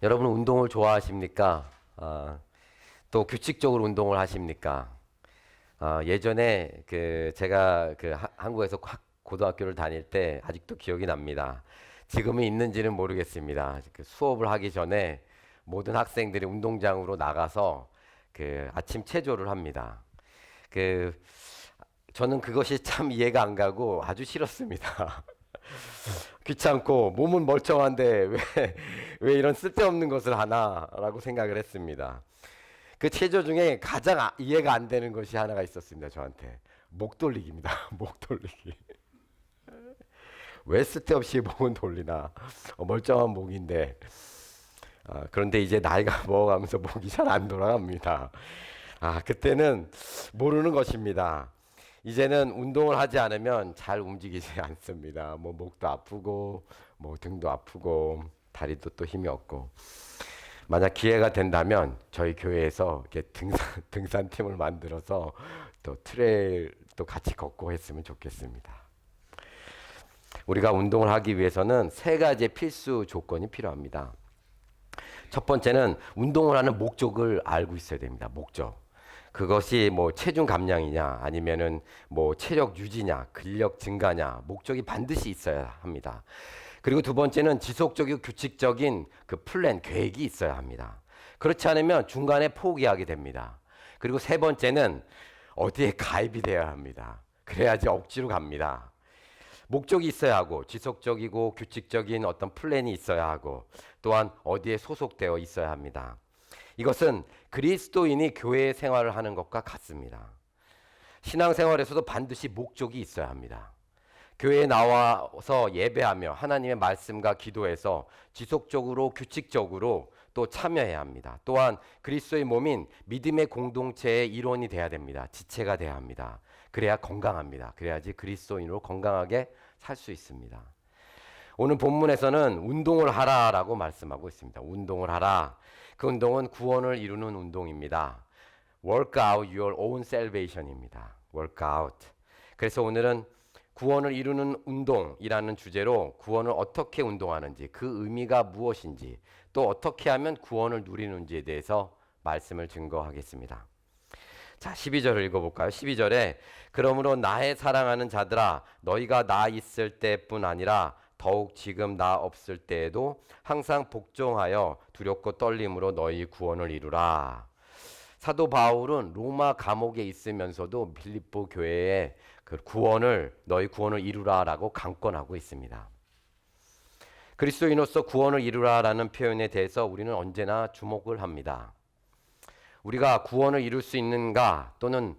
여러분 운동을 좋아하십니까? 또 규칙적으로 운동을 하십니까? 예전에 제가 한국에서 고등학교를 다닐 때 아직도 기억이 납니다. 지금은 있는지는 모르겠습니다. 그 수업을 하기 전에 모든 학생들이 운동장으로 나가서 그 아침 체조를 합니다. 그 저는 그것이 참 이해가 안 가고 아주 싫었습니다. 귀찮고 몸은 멀쩡한데 왜 이런 쓸데없는 것을 하나라고 생각을 했습니다. 그 체조 중에 가장 이해가 안 되는 것이 하나가 있었습니다. 저한테 목 돌리기입니다. 목 돌리기. 왜 쓸데없이 목은 돌리나? 멀쩡한 목인데. 그런데 이제 나이가 먹어가면서 목이 잘 안 돌아갑니다. 그때는 모르는 것입니다. 이제는 운동을 하지 않으면 잘 움직이지 않습니다. 뭐 목도 아프고 뭐 등도 아프고 다리도 또 힘이 없고. 만약 기회가 된다면 저희 교회에서 이렇게 등산팀을 만들어서 또 트레일도 같이 걷고 했으면 좋겠습니다. 우리가 운동을 하기 위해서는 세 가지의 필수 조건이 필요합니다. 첫 번째는 운동을 하는 목적을 알고 있어야 됩니다. 목적. 그것이 뭐 체중 감량이냐 아니면은 뭐 체력 유지냐 근력 증가냐 목적이 반드시 있어야 합니다. 그리고 두 번째는 지속적이고 규칙적인 그 플랜 계획이 있어야 합니다. 그렇지 않으면 중간에 포기하게 됩니다. 그리고 세 번째는 어디에 가입이 되어야 합니다. 그래야지 억지로 갑니다. 목적이 있어야 하고 지속적이고 규칙적인 어떤 플랜이 있어야 하고 또한 어디에 소속되어 있어야 합니다. 이것은 그리스도인이 교회 생활을 하는 것과 같습니다. 신앙생활에서도 반드시 목적이 있어야 합니다. 교회에 나와서 예배하며 하나님의 말씀과 기도해서 지속적으로 규칙적으로 또 참여해야 합니다. 또한 그리스도의 몸인 믿음의 공동체의 일원이 돼야 됩니다. 지체가 돼야 합니다. 그래야 건강합니다. 그래야지 그리스도인으로 건강하게 살 수 있습니다. 오늘 본문에서는 운동을 하라라고 말씀하고 있습니다. 운동을 하라. 그 운동은 구원을 이루는 운동입니다. Work out your own salvation입니다. Work out. 그래서 오늘은 구원을 이루는 운동이라는 주제로 구원을 어떻게 운동하는지 그 의미가 무엇인지 또 어떻게 하면 구원을 누리는지에 대해서 말씀을 증거하겠습니다. 자, 12절을 읽어볼까요? 12절에 그러므로 나의 사랑하는 자들아 너희가 나 있을 때뿐 아니라 더욱 지금 나 없을 때에도 항상 복종하여 두렵고 떨림으로 너희 구원을 이루라. 사도 바울은 로마 감옥에 있으면서도 빌립보 교회에 너희 구원을 이루라라고 강권하고 있습니다. 그리스도인으로서 구원을 이루라라는 표현에 대해서 우리는 언제나 주목을 합니다. 우리가 구원을 이룰 수 있는가 또는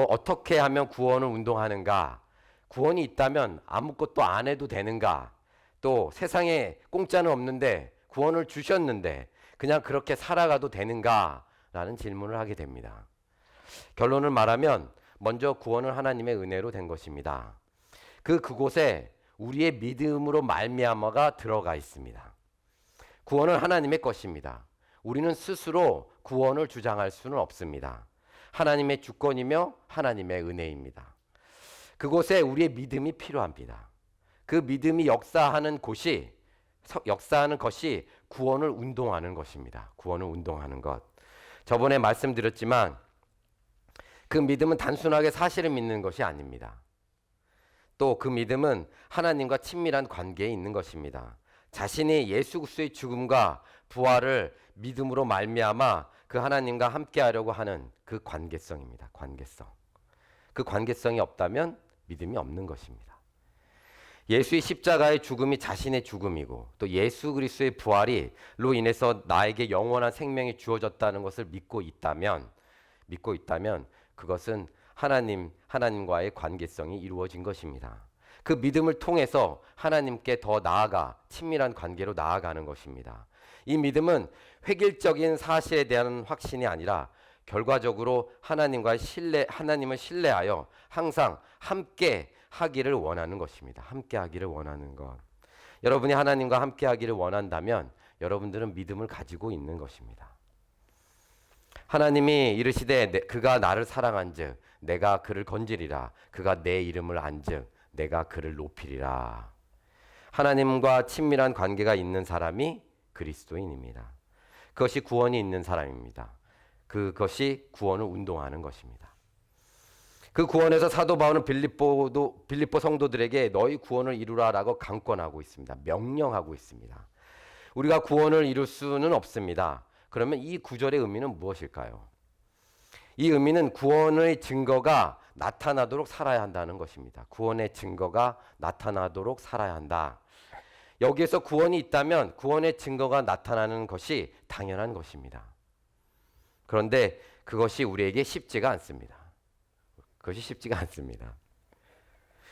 어떻게 하면 구원을 운동하는가, 구원이 있다면 아무것도 안 해도 되는가, 또 세상에 공짜는 없는데 구원을 주셨는데 그냥 그렇게 살아가도 되는가 라는 질문을 하게 됩니다. 결론을 말하면 먼저 구원은 하나님의 은혜로 된 것입니다. 그곳에 우리의 믿음으로 말미암아가 들어가 있습니다. 구원은 하나님의 것입니다. 우리는 스스로 구원을 주장할 수는 없습니다. 하나님의 주권이며 하나님의 은혜입니다. 그곳에 우리의 믿음이 필요합니다. 그 믿음이 역사하는 것이 구원을 운동하는 것입니다. 구원을 운동하는 것. 저번에 말씀드렸지만 그 믿음은 단순하게 사실을 믿는 것이 아닙니다. 또 그 믿음은 하나님과 친밀한 관계에 있는 것입니다. 자신이 예수 그리스도의 죽음과 부활을 믿음으로 말미암아 그 하나님과 함께하려고 하는 그 관계성입니다. 관계성. 그 관계성이 없다면 믿음이 없는 것입니다. 예수의 십자가의 죽음이 자신의 죽음이고 또 예수 그리스도의 부활이로 인해서 나에게 영원한 생명이 주어졌다는 것을 믿고 있다면 그것은 하나님과의 관계성이 이루어진 것입니다. 그 믿음을 통해서 하나님께 더 나아가 친밀한 관계로 나아가는 것입니다. 이 믿음은 획일적인 사실에 대한 확신이 아니라 결과적으로 하나님을 신뢰하여 항상 함께 하기를 원하는 것입니다. 함께 하기를 원하는 것. 여러분이 하나님과 함께 하기를 원한다면 여러분들은 믿음을 가지고 있는 것입니다. 하나님이 이르시되 그가 나를 사랑한즉 내가 그를 건지리라. 그가 내 이름을 안즉 내가 그를 높이리라. 하나님과 친밀한 관계가 있는 사람이 그리스도인입니다. 그것이 구원이 있는 사람입니다. 그것이 구원을 운동하는 것입니다. 그 구원에서 사도 바울은 빌립보 성도들에게 너희 구원을 이루라라고 강권하고 있습니다. 명령하고 있습니다. 우리가 구원을 이룰 수는 없습니다. 그러면 이 구절의 의미는 무엇일까요? 이 의미는 구원의 증거가 나타나도록 살아야 한다는 것입니다. 구원의 증거가 나타나도록 살아야 한다. 여기에서 구원이 있다면 구원의 증거가 나타나는 것이 당연한 것입니다. 그런데 그것이 우리에게 쉽지가 않습니다. 그것이 쉽지가 않습니다.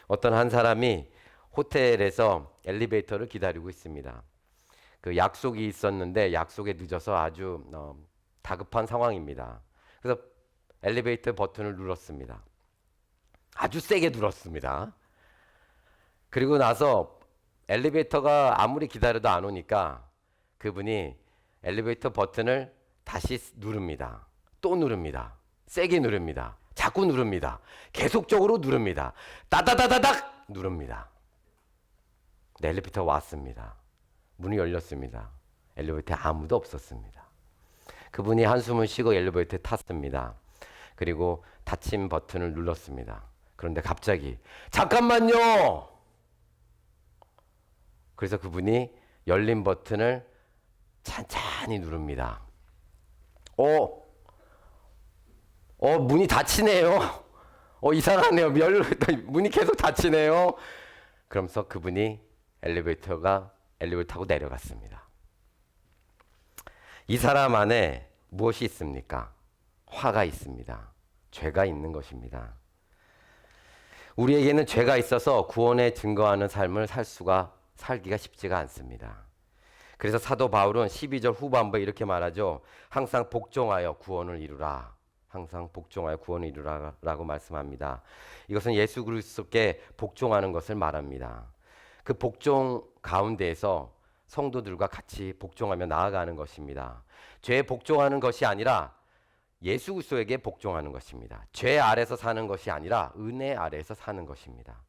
어떤 한 사람이 호텔에서 엘리베이터를 기다리고 있습니다. 그 약속이 있었는데 약속에 늦어서 아주 다급한 상황입니다. 그래서 엘리베이터 버튼을 눌렀습니다. 아주 세게 눌렀습니다. 그리고 나서 엘리베이터가 아무리 기다려도 안 오니까 그분이 엘리베이터 버튼을 다시 누릅니다. 또 누릅니다. 세게 누릅니다. 자꾸 누릅니다. 계속적으로 누릅니다. 따다다다닥 누릅니다. 네, 엘리베이터가 왔습니다. 문이 열렸습니다. 엘리베이터에 아무도 없었습니다. 그분이 한숨을 쉬고 엘리베이터에 탔습니다. 그리고 닫힘 버튼을 눌렀습니다. 그런데 갑자기 잠깐만요! 그래서 그분이 열린 버튼을 찬찬히 누릅니다. 문이 닫히네요. 이상하네요. 문이 계속 닫히네요. 그러면서 그분이 엘리베이터 타고 내려갔습니다. 이 사람 안에 무엇이 있습니까? 화가 있습니다. 죄가 있는 것입니다. 우리에게는 죄가 있어서 구원에 증거하는 삶을 살기가 쉽지가 않습니다. 그래서 사도 바울은 12절 후반부에 이렇게 말하죠. 항상 복종하여 구원을 이루라. 항상 복종하여 구원을 이루라라고 말씀합니다. 이것은 예수 그리스도께 복종하는 것을 말합니다. 그 복종 가운데에서 성도들과 같이 복종하며 나아가는 것입니다. 죄에 복종하는 것이 아니라 예수 그리스도에게 복종하는 것입니다. 죄 아래서 사는 것이 아니라 은혜 아래서 사는 것입니다.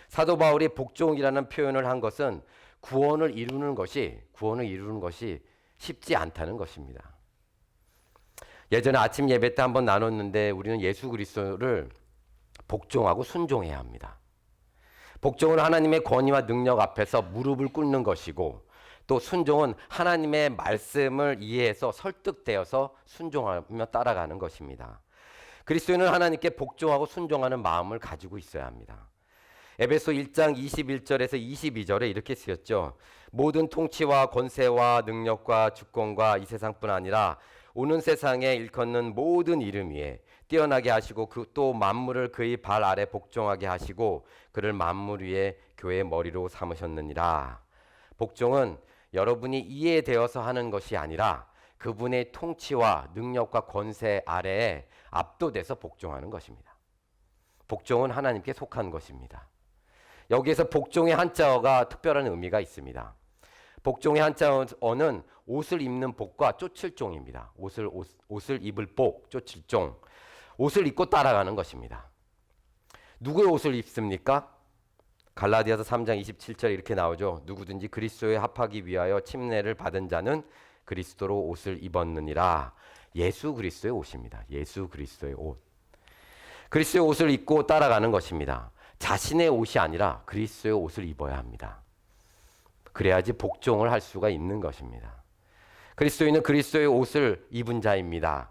사도 바울이 복종이라는 표현을 한 것은 구원을 이루는 것이 쉽지 않다는 것입니다. 예전에 아침 예배 때 한번 나눴는데 우리는 예수 그리스도를 복종하고 순종해야 합니다. 복종은 하나님의 권위와 능력 앞에서 무릎을 꿇는 것이고 또 순종은 하나님의 말씀을 이해해서 설득되어서 순종하며 따라가는 것입니다. 그리스도인은 하나님께 복종하고 순종하는 마음을 가지고 있어야 합니다. 에베소 1장 21절에서 22절에 이렇게 쓰였죠. 모든 통치와 권세와 능력과 주권과 이 세상뿐 아니라 오는 세상에 일컫는 모든 이름 위에 뛰어나게 하시고 또 만물을 그의 발 아래 복종하게 하시고 그를 만물 위에 교회의 머리로 삼으셨느니라. 복종은 여러분이 이해되어서 하는 것이 아니라 그분의 통치와 능력과 권세 아래에 압도돼서 복종하는 것입니다. 복종은 하나님께 속한 것입니다. 여기에서 복종의 한자어가 특별한 의미가 있습니다. 복종의 한자어는 옷을 입는 복과 쫓을 종입니다. 옷을 입을 복, 쫓을 종. 옷을 입고 따라가는 것입니다. 누구의 옷을 입습니까? 갈라디아서 3장 27절 이렇게 나오죠. 누구든지 그리스도에 합하기 위하여 침례를 받은 자는 그리스도로 옷을 입었느니라. 예수 그리스도의 옷입니다. 예수 그리스도의 옷. 그리스도의 옷을 입고 따라가는 것입니다. 자신의 옷이 아니라 그리스도의 옷을 입어야 합니다. 그래야지 복종을 할 수가 있는 것입니다. 그리스도인은 그리스도의 옷을 입은 자입니다.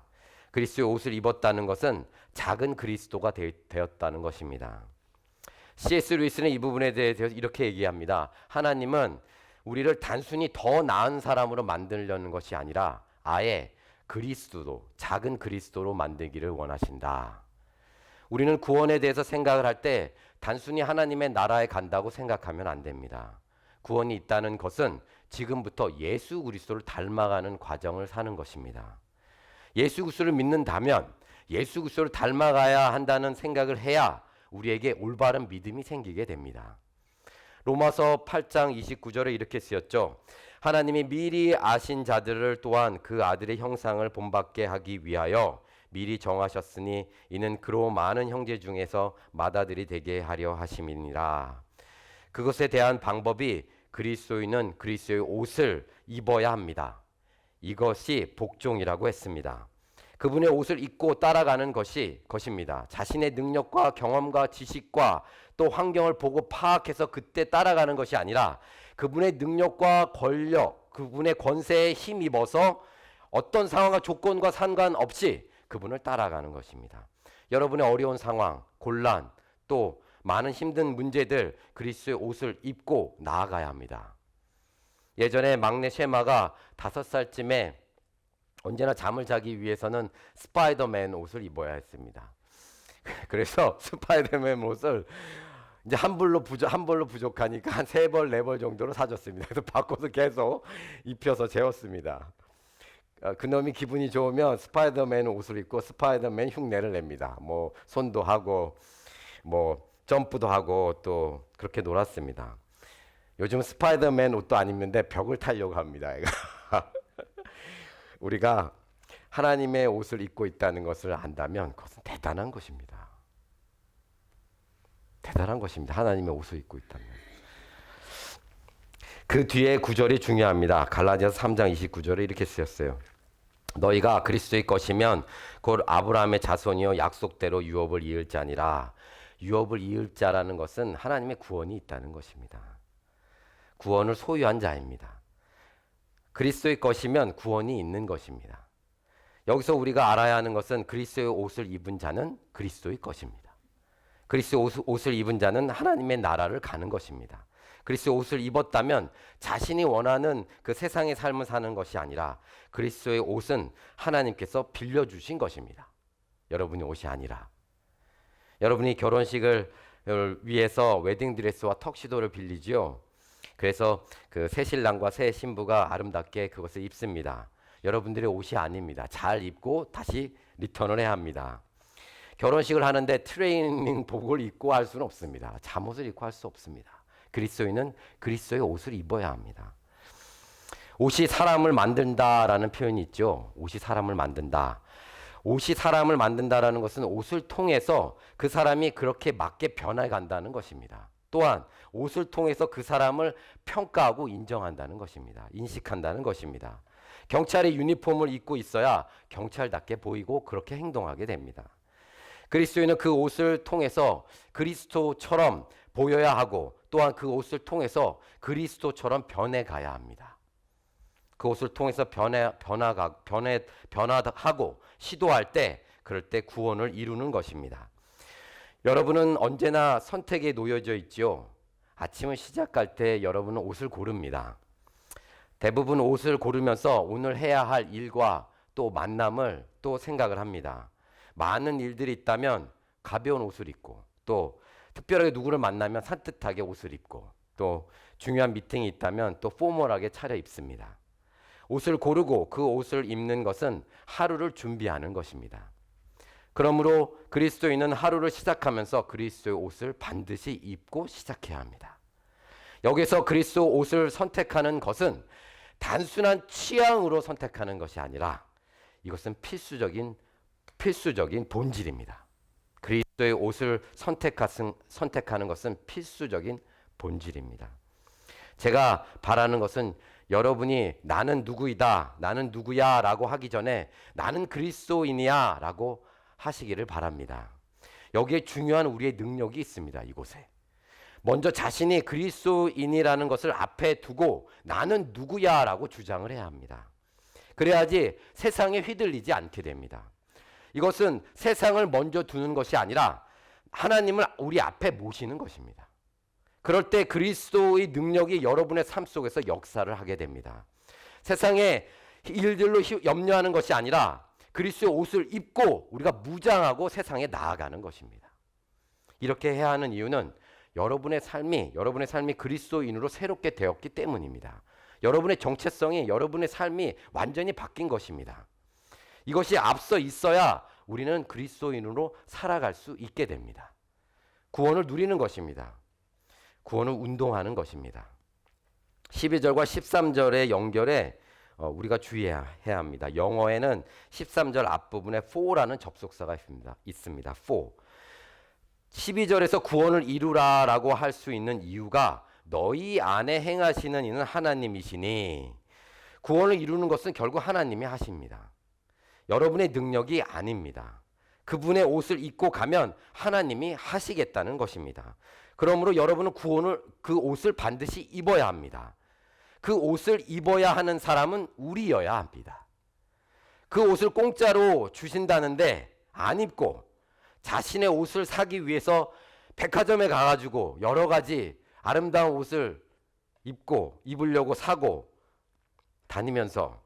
그리스도의 옷을 입었다는 것은 작은 그리스도가 되었다는 것입니다. C.S. 루이스는 이 부분에 대해서 이렇게 얘기합니다. 하나님은 우리를 단순히 더 나은 사람으로 만들려는 것이 아니라 아예 그리스도로, 작은 그리스도로 만들기를 원하신다. 우리는 구원에 대해서 생각을 할 때 단순히 하나님의 나라에 간다고 생각하면 안 됩니다. 구원이 있다는 것은 지금부터 예수 그리스도를 닮아가는 과정을 사는 것입니다. 예수 그리스도를 믿는다면 예수 그리스도를 닮아가야 한다는 생각을 해야 우리에게 올바른 믿음이 생기게 됩니다. 로마서 8장 29절에 이렇게 쓰였죠. 하나님이 미리 아신 자들을 또한 그 아들의 형상을 본받게 하기 위하여 미리 정하셨으니 이는 그로 많은 형제 중에서 맏아들이 되게 하려 하심이니라. 그것에 대한 방법이 그리스도인은 그리스도의 옷을 입어야 합니다. 이것이 복종이라고 했습니다. 그분의 옷을 입고 따라가는 것입니다. 자신의 능력과 경험과 지식과 또 환경을 보고 파악해서 그때 따라가는 것이 아니라 그분의 능력과 권력, 그분의 권세에 힘입어서 어떤 상황과 조건과 상관없이 그분을 따라가는 것입니다. 여러분의 어려운 상황, 곤란, 또 많은 힘든 문제들 그리스도의 옷을 입고 나아가야 합니다. 예전에 막내 셰마가 5살쯤에 언제나 잠을 자기 위해서는 스파이더맨 옷을 입어야 했습니다. 그래서 스파이더맨 옷을 이제 한 벌로 부족하니까 한 3벌, 4벌 정도로 사줬습니다. 그래서 바꿔서 계속 입혀서 재웠습니다. 그놈이 기분이 좋으면 스파이더맨 옷을 입고 스파이더맨 흉내를 냅니다. 뭐 손도 하고 뭐 점프도 하고 또 그렇게 놀았습니다. 요즘 스파이더맨 옷도 안 입는데 벽을 타려고 합니다. 우리가 하나님의 옷을 입고 있다는 것을 안다면 그것은 대단한 것입니다. 대단한 것입니다. 하나님의 옷을 입고 있다면. 그 뒤에 구절이 중요합니다. 갈라디아서 3장 29절에 이렇게 쓰였어요. 너희가 그리스도의 것이면 곧 아브라함의 자손이요 약속대로 유업을 이을 자니라. 유업을 이을 자라는 것은 하나님의 구원이 있다는 것입니다. 구원을 소유한 자입니다. 그리스도의 것이면 구원이 있는 것입니다. 여기서 우리가 알아야 하는 것은 그리스도의 옷을 입은 자는 그리스도의 것입니다. 그리스도의 옷을 입은 자는 하나님의 나라를 가는 것입니다. 그리스도의 옷을 입었다면 자신이 원하는 그 세상의 삶을 사는 것이 아니라 그리스도의 옷은 하나님께서 빌려주신 것입니다. 여러분의 옷이 아니라. 여러분이 결혼식을 위해서 웨딩드레스와 턱시도를 빌리지요. 그래서 그 새 신랑과 새 신부가 아름답게 그것을 입습니다. 여러분들의 옷이 아닙니다. 잘 입고 다시 리턴을 해야 합니다. 결혼식을 하는데 트레이닝복을 입고 할 수는 없습니다. 잠옷을 입고 할 수 없습니다. 그리스도인은 그리스도의 옷을 입어야 합니다. 옷이 사람을 만든다라는 표현이 있죠. 옷이 사람을 만든다. 옷이 사람을 만든다라는 것은 옷을 통해서 그 사람이 그렇게 맞게 변해간다는 것입니다. 또한 옷을 통해서 그 사람을 평가하고 인정한다는 것입니다. 인식한다는 것입니다. 경찰의 유니폼을 입고 있어야 경찰답게 보이고 그렇게 행동하게 됩니다. 그리스도인은 그 옷을 통해서 그리스도처럼 보여야 하고 또한 그 옷을 통해서 그리스도처럼 변해가야 합니다. 그 옷을 통해서 변화하고 시도할 때 그럴 때 구원을 이루는 것입니다. 여러분은 언제나 선택에 놓여져 있죠. 아침을 시작할 때 여러분은 옷을 고릅니다. 대부분 옷을 고르면서 오늘 해야 할 일과 또 만남을 또 생각을 합니다. 많은 일들이 있다면 가벼운 옷을 입고 또 특별하게 누구를 만나면 산뜻하게 옷을 입고 또 중요한 미팅이 있다면 또 포멀하게 차려 입습니다. 옷을 고르고 그 옷을 입는 것은 하루를 준비하는 것입니다. 그러므로 그리스도인은 하루를 시작하면서 그리스도의 옷을 반드시 입고 시작해야 합니다. 여기서 그리스도 옷을 선택하는 것은 단순한 취향으로 선택하는 것이 아니라 이것은 필수적인 본질입니다. 그리스도의 옷을 선택하는 것은 필수적인 본질입니다. 제가 바라는 것은 여러분이 나는 누구이다, 나는 누구야 라고 하기 전에 나는 그리스도인이야 라고 하시기를 바랍니다. 여기에 중요한 우리의 능력이 있습니다. 이곳에. 먼저 자신이 그리스도인이라는 것을 앞에 두고 나는 누구야 라고 주장을 해야 합니다. 그래야지 세상에 휘둘리지 않게 됩니다. 이것은 세상을 먼저 두는 것이 아니라 하나님을 우리 앞에 모시는 것입니다. 그럴 때 그리스도의 능력이 여러분의 삶 속에서 역사를 하게 됩니다. 세상의 일들로 염려하는 것이 아니라 그리스도의 옷을 입고 우리가 무장하고 세상에 나아가는 것입니다. 이렇게 해야 하는 이유는 여러분의 삶이 그리스도인으로 새롭게 되었기 때문입니다. 여러분의 정체성이 여러분의 삶이 완전히 바뀐 것입니다. 이것이 앞서 있어야 우리는 그리스도인으로 살아갈 수 있게 됩니다. 구원을 누리는 것입니다. 구원을 운동하는 것입니다. 12절과 13절의 연결에 우리가 주의해야 합니다. 영어에는 13절 앞부분에 for라는 접속사가 있습니다. for. 12절에서 구원을 이루라라고 할 수 있는 이유가 너희 안에 행하시는 이는 하나님이시니 구원을 이루는 것은 결국 하나님이 하십니다. 여러분의 능력이 아닙니다. 그분의 옷을 입고 가면 하나님이 하시겠다는 것입니다. 그러므로 여러분은 그 옷을 반드시 입어야 합니다. 그 옷을 입어야 하는 사람은 우리여야 합니다. 그 옷을 공짜로 주신다는데 안 입고 자신의 옷을 사기 위해서 백화점에 가가지고 여러 가지 아름다운 옷을 입으려고 사고 다니면서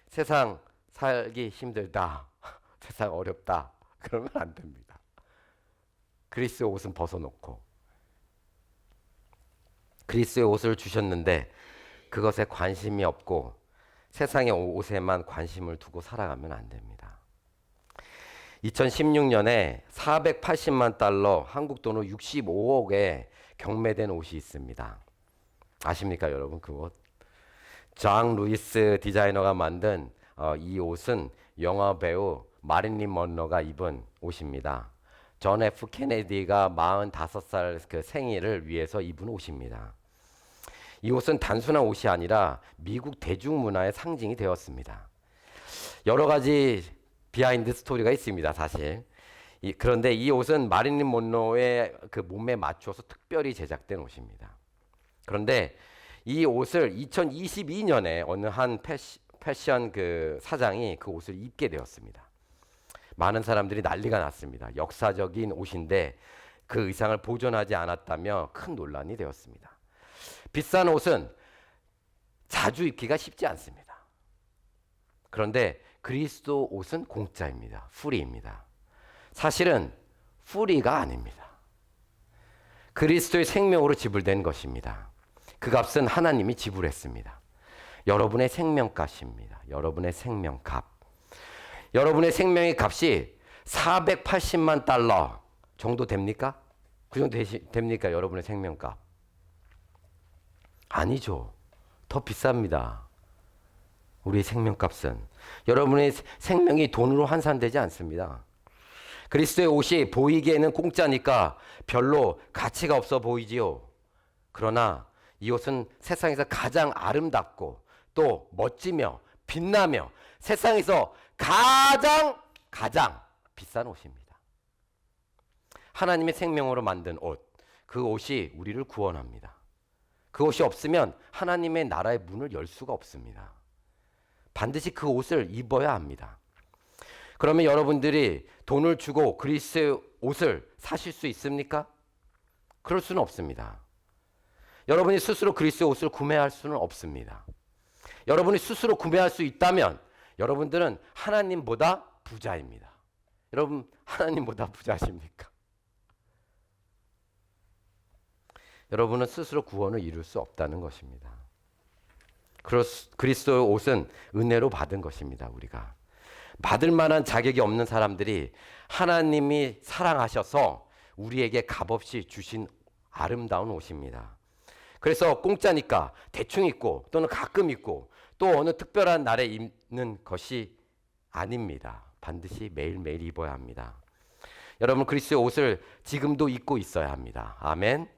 세상 살기 힘들다, 세상 어렵다, 그러면 안 됩니다. 그리스의 옷은 벗어놓고 그리스의 옷을 주셨는데 그것에 관심이 없고 세상의 옷에만 관심을 두고 살아가면 안 됩니다. 2016년에 480만 달러, 한국 돈으로 65억에 경매된 옷이 있습니다. 아십니까 여러분 그 옷? 장 루이스 디자이너가 만든 이 옷은 영화 배우 마릴린 먼로가 입은 옷입니다. 존 F 케네디가 45살 그 생일을 위해서 입은 옷입니다. 이 옷은 단순한 옷이 아니라 미국 대중문화의 상징이 되었습니다. 여러 가지 비하인드 스토리가 있습니다, 사실. 그런데 이 옷은 마릴린 먼로의 그 몸에 맞춰서 특별히 제작된 옷입니다. 그런데 이 옷을 2022년에 어느 한 패션 그 사장이 그 옷을 입게 되었습니다. 많은 사람들이 난리가 났습니다. 역사적인 옷인데 그 의상을 보존하지 않았다며 큰 논란이 되었습니다. 비싼 옷은 자주 입기가 쉽지 않습니다. 그런데 그리스도 옷은 공짜입니다. 프리입니다. 사실은 프리가 아닙니다. 그리스도의 생명으로 지불된 것입니다. 그 값은 하나님이 지불했습니다. 여러분의 생명값입니다. 여러분의 생명값. 여러분의 생명의 값이 480만 달러 정도 됩니까? 그 정도 됩니까? 여러분의 생명값. 아니죠. 더 비쌉니다. 우리의 생명값은. 여러분의 생명이 돈으로 환산되지 않습니다. 그리스도의 옷이 보이기에는 공짜니까 별로 가치가 없어 보이지요. 그러나 이 옷은 세상에서 가장 아름답고 또 멋지며 빛나며 세상에서 가장 비싼 옷입니다. 하나님의 생명으로 만든 옷, 그 옷이 우리를 구원합니다. 그 옷이 없으면 하나님의 나라의 문을 열 수가 없습니다. 반드시 그 옷을 입어야 합니다. 그러면 여러분들이 돈을 주고 그리스도의 옷을 사실 수 있습니까? 그럴 수는 없습니다. 여러분이 스스로 그리스도의 옷을 구매할 수는 없습니다. 여러분이 스스로 구매할 수 있다면 여러분들은 하나님보다 부자입니다. 여러분 하나님보다 부자십니까? 여러분은 스스로 구원을 이룰 수 없다는 것입니다. 그리스도의 옷은 은혜로 받은 것입니다. 우리가 받을 만한 자격이 없는 사람들이 하나님이 사랑하셔서 우리에게 값없이 주신 아름다운 옷입니다. 그래서 공짜니까 대충 입고 또는 가끔 입고 또 어느 특별한 날에 입는 것이 아닙니다. 반드시 매일매일 입어야 합니다. 여러분 그리스도의 옷을 지금도 입고 있어야 합니다. 아멘.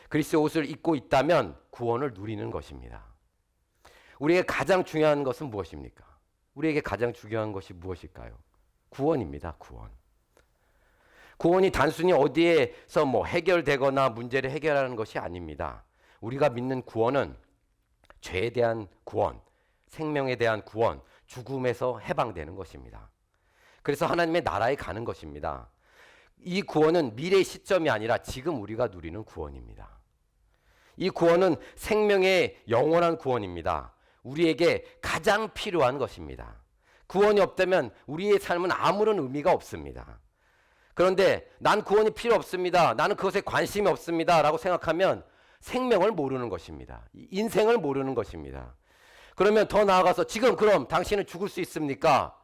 그리스도의 옷을 입고 있다면 구원을 누리는 것입니다. 우리에게 가장 중요한 것은 무엇입니까? 우리에게 가장 중요한 것이 무엇일까요? 구원입니다. 구원. 구원이 단순히 어디에서 해결되거나 문제를 해결하는 것이 아닙니다. 우리가 믿는 구원은 죄에 대한 구원, 생명에 대한 구원, 죽음에서 해방되는 것입니다. 그래서 하나님의 나라에 가는 것입니다. 이 구원은 미래의 시점이 아니라 지금 우리가 누리는 구원입니다. 이 구원은 생명의 영원한 구원입니다. 우리에게 가장 필요한 것입니다. 구원이 없다면 우리의 삶은 아무런 의미가 없습니다. 그런데 난 구원이 필요 없습니다. 나는 그것에 관심이 없습니다. 라고 생각하면 생명을 모르는 것입니다. 인생을 모르는 것입니다. 그러면 더 나아가서 지금 그럼 당신은 죽을 수 있습니까?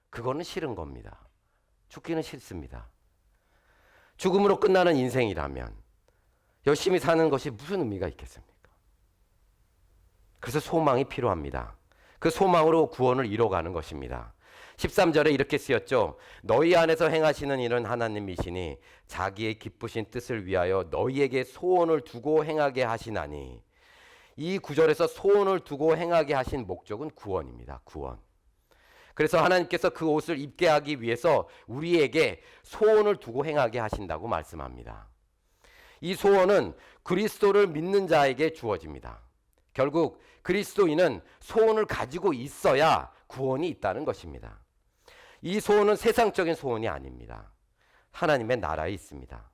그거는 싫은 겁니다. 죽기는 싫습니다. 죽음으로 끝나는 인생이라면 열심히 사는 것이 무슨 의미가 있겠습니까? 그래서 소망이 필요합니다. 그 소망으로 구원을 이뤄가는 것입니다. 13절에 이렇게 쓰였죠. 너희 안에서 행하시는 일은 하나님이시니 자기의 기쁘신 뜻을 위하여 너희에게 소원을 두고 행하게 하시나니 이 구절에서 소원을 두고 행하게 하신 목적은 구원입니다. 구원. 그래서 하나님께서 그 옷을 입게 하기 위해서 우리에게 소원을 두고 행하게 하신다고 말씀합니다. 이 소원은 그리스도를 믿는 자에게 주어집니다. 결국 그리스도인은 소원을 가지고 있어야 구원이 있다는 것입니다. 이 소원은 세상적인 소원이 아닙니다. 하나님의 나라에 있습니다.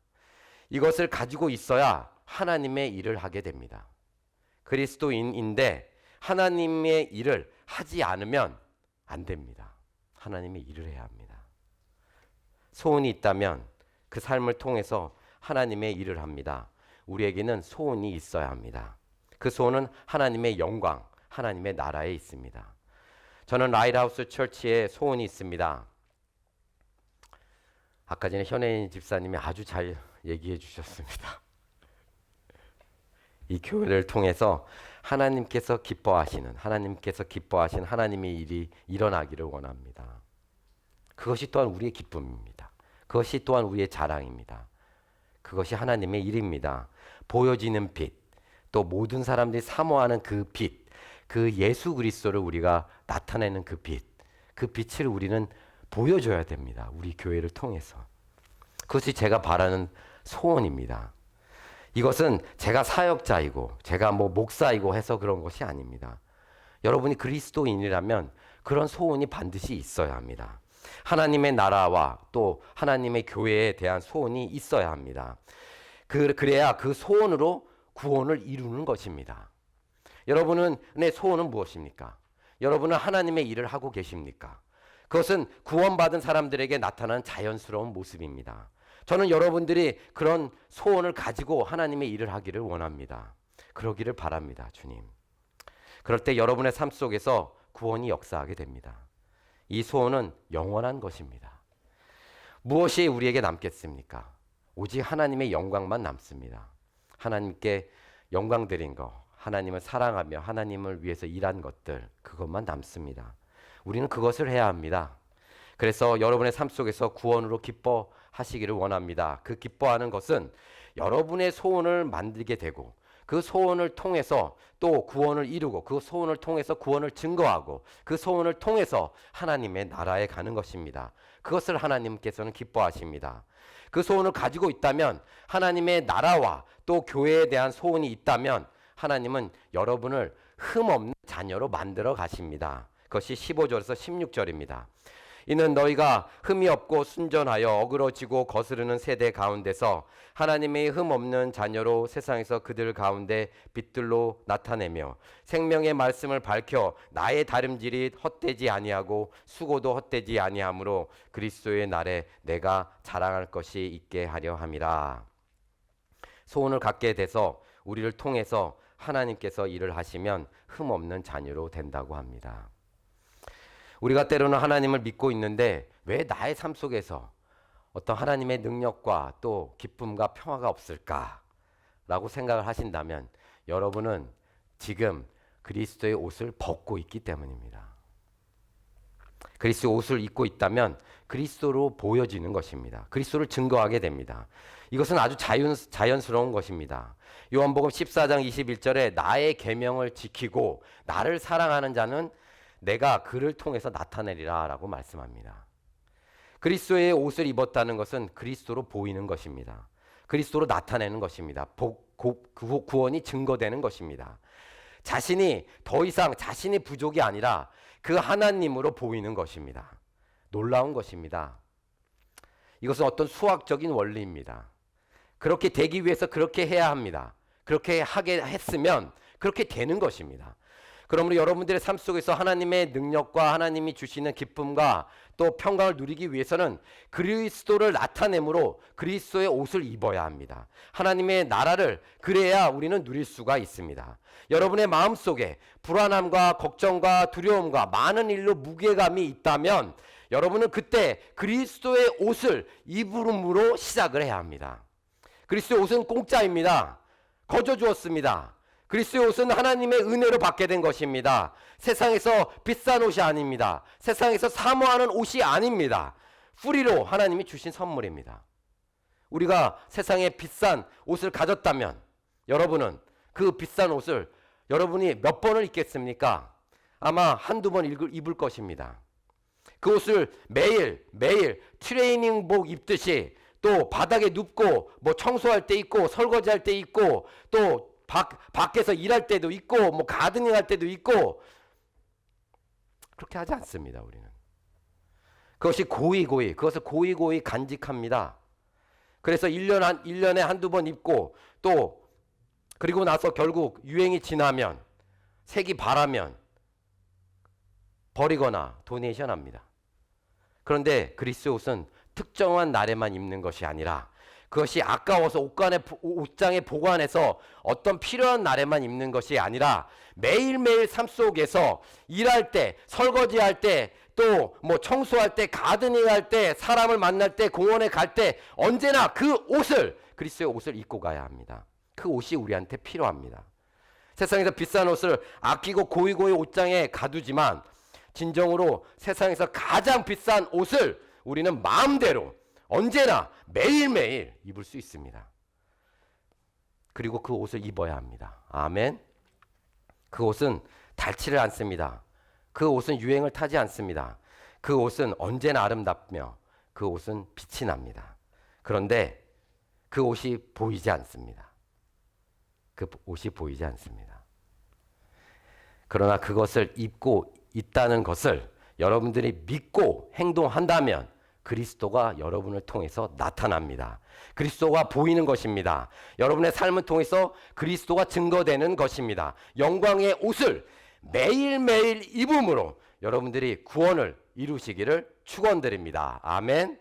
이것을 가지고 있어야 하나님의 일을 하게 됩니다. 그리스도인인데 하나님의 일을 하지 않으면 안 됩니다. 하나님의 일을 해야 합니다. 소원이 있다면 그 삶을 통해서 하나님의 일을 합니다. 우리에게는 소원이 있어야 합니다. 그 소원은 하나님의 영광, 하나님의 나라에 있습니다. 저는 라이트하우스 처치에 소원이 있습니다. 아까 전에 현혜인 집사님이 아주 잘 얘기해 주셨습니다. 이 교회를 통해서 하나님께서 기뻐하신 하나님의 일이 일어나기를 원합니다. 그것이 또한 우리의 기쁨입니다. 그것이 또한 우리의 자랑입니다. 그것이 하나님의 일입니다. 보여지는 빛, 또 모든 사람들이 사모하는 그 빛, 그 예수 그리스도를 우리가 나타내는 그 빛, 그 빛을 우리는 보여줘야 됩니다. 우리 교회를 통해서. 그것이 제가 바라는 소원입니다. 이것은 제가 사역자이고 제가 목사이고 해서 그런 것이 아닙니다. 여러분이 그리스도인이라면 그런 소원이 반드시 있어야 합니다. 하나님의 나라와 또 하나님의 교회에 대한 소원이 있어야 합니다. 그래야 그 소원으로 구원을 이루는 것입니다. 여러분의 소원은 무엇입니까? 여러분은 하나님의 일을 하고 계십니까? 그것은 구원받은 사람들에게 나타나는 자연스러운 모습입니다. 저는 여러분들이 그런 소원을 가지고 하나님의 일을 하기를 원합니다. 그러기를 바랍니다, 주님. 그럴 때 여러분의 삶 속에서 구원이 역사하게 됩니다. 이 소원은 영원한 것입니다. 무엇이 우리에게 남겠습니까? 오직 하나님의 영광만 남습니다. 하나님께 영광 드린 것, 하나님을 사랑하며 하나님을 위해서 일한 것들, 그것만 남습니다. 우리는 그것을 해야 합니다. 그래서 여러분의 삶 속에서 구원으로 기뻐하시기를 원합니다. 그 기뻐하는 것은 여러분의 소원을 만들게 되고 그 소원을 통해서 또 구원을 이루고 그 소원을 통해서 구원을 증거하고 그 소원을 통해서 하나님의 나라에 가는 것입니다. 그것을 하나님께서는 기뻐하십니다. 그 소원을 가지고 있다면 하나님의 나라와 또 교회에 대한 소원이 있다면 하나님은 여러분을 흠없는 자녀로 만들어 가십니다. 그것이 15절에서 16절입니다. 이는 너희가 흠이 없고 순전하여 어그러지고 거스르는 세대 가운데서 하나님의 흠 없는 자녀로 세상에서 그들 가운데 빛들로 나타내며 생명의 말씀을 밝혀 나의 다름질이 헛되지 아니하고 수고도 헛되지 아니하므로 그리스도의 날에 내가 자랑할 것이 있게 하려 함이라. 소원을 갖게 돼서 우리를 통해서 하나님께서 일을 하시면 흠 없는 자녀로 된다고 합니다. 우리가 때로는 하나님을 믿고 있는데 왜 나의 삶 속에서 어떤 하나님의 능력과 또 기쁨과 평화가 없을까라고 생각을 하신다면 여러분은 지금 그리스도의 옷을 벗고 있기 때문입니다. 그리스도의 옷을 입고 있다면 그리스도로 보여지는 것입니다. 그리스도를 증거하게 됩니다. 이것은 아주 자연스러운 것입니다. 요한복음 14장 21절에 나의 계명을 지키고 나를 사랑하는 자는 내가 그를 통해서 나타내리라 라고 말씀합니다. 그리스도의 옷을 입었다는 것은 그리스도로 보이는 것입니다. 그리스도로 나타내는 것입니다. 구원이 증거되는 것입니다. 자신이 더 이상 자신이 부족이 아니라 그 하나님으로 보이는 것입니다. 놀라운 것입니다. 이것은 어떤 수학적인 원리입니다. 그렇게 되기 위해서 그렇게 해야 합니다. 그렇게 하게 했으면 그렇게 되는 것입니다. 그러므로 여러분들의 삶 속에서 하나님의 능력과 하나님이 주시는 기쁨과 또 평강을 누리기 위해서는 그리스도를 나타내므로 그리스도의 옷을 입어야 합니다. 하나님의 나라를 그래야 우리는 누릴 수가 있습니다. 여러분의 마음속에 불안함과 걱정과 두려움과 많은 일로 무게감이 있다면 여러분은 그때 그리스도의 옷을 입음으로 시작을 해야 합니다. 그리스도의 옷은 공짜입니다. 거저 주었습니다. 그리스도의 옷은 하나님의 은혜로 받게 된 것입니다. 세상에서 비싼 옷이 아닙니다. 세상에서 사모하는 옷이 아닙니다. 프리로 하나님이 주신 선물입니다. 우리가 세상에 비싼 옷을 가졌다면 여러분은 그 비싼 옷을 여러분이 몇 번을 입겠습니까? 아마 한두 번 입을 것입니다. 그 옷을 매일 트레이닝복 입듯이 또 바닥에 눕고 뭐 청소할 때 입고 설거지할 때 입고 또 밖에서 일할 때도 입고 뭐 가드닝 할 때도 입고 그렇게 하지 않습니다. 우리는. 그것이 그것을 고이 간직합니다. 그래서 1년에 한두 번 입고 또 그리고 나서 결국 유행이 지나면 색이 바라면 버리거나 도네이션 합니다. 그런데 그리스도의 옷은 특정한 날에만 입는 것이 아니라 그것이 아까워서 옷장에 보관해서 어떤 필요한 날에만 입는 것이 아니라 매일매일 삶 속에서 일할 때, 설거지할 때, 또 뭐 청소할 때, 가드닝 할 때, 사람을 만날 때, 공원에 갈 때 언제나 그리스도의 옷을 입고 가야 합니다. 그 옷이 우리한테 필요합니다. 세상에서 비싼 옷을 아끼고 고이 옷장에 가두지만 진정으로 세상에서 가장 비싼 옷을 우리는 마음대로 언제나 매일매일 입을 수 있습니다. 그리고 그 옷을 입어야 합니다. 아멘. 그 옷은 닳지를 않습니다. 그 옷은 유행을 타지 않습니다. 그 옷은 언제나 아름답며 그 옷은 빛이 납니다. 그런데 그 옷이 보이지 않습니다. 그 옷이 보이지 않습니다. 그러나 그것을 입고 있다는 것을 여러분들이 믿고 행동한다면 그리스도가 여러분을 통해서 나타납니다. 그리스도가 보이는 것입니다. 여러분의 삶을 통해서 그리스도가 증거되는 것입니다. 영광의 옷을 매일매일 입음으로 여러분들이 구원을 이루시기를 축원드립니다. 아멘.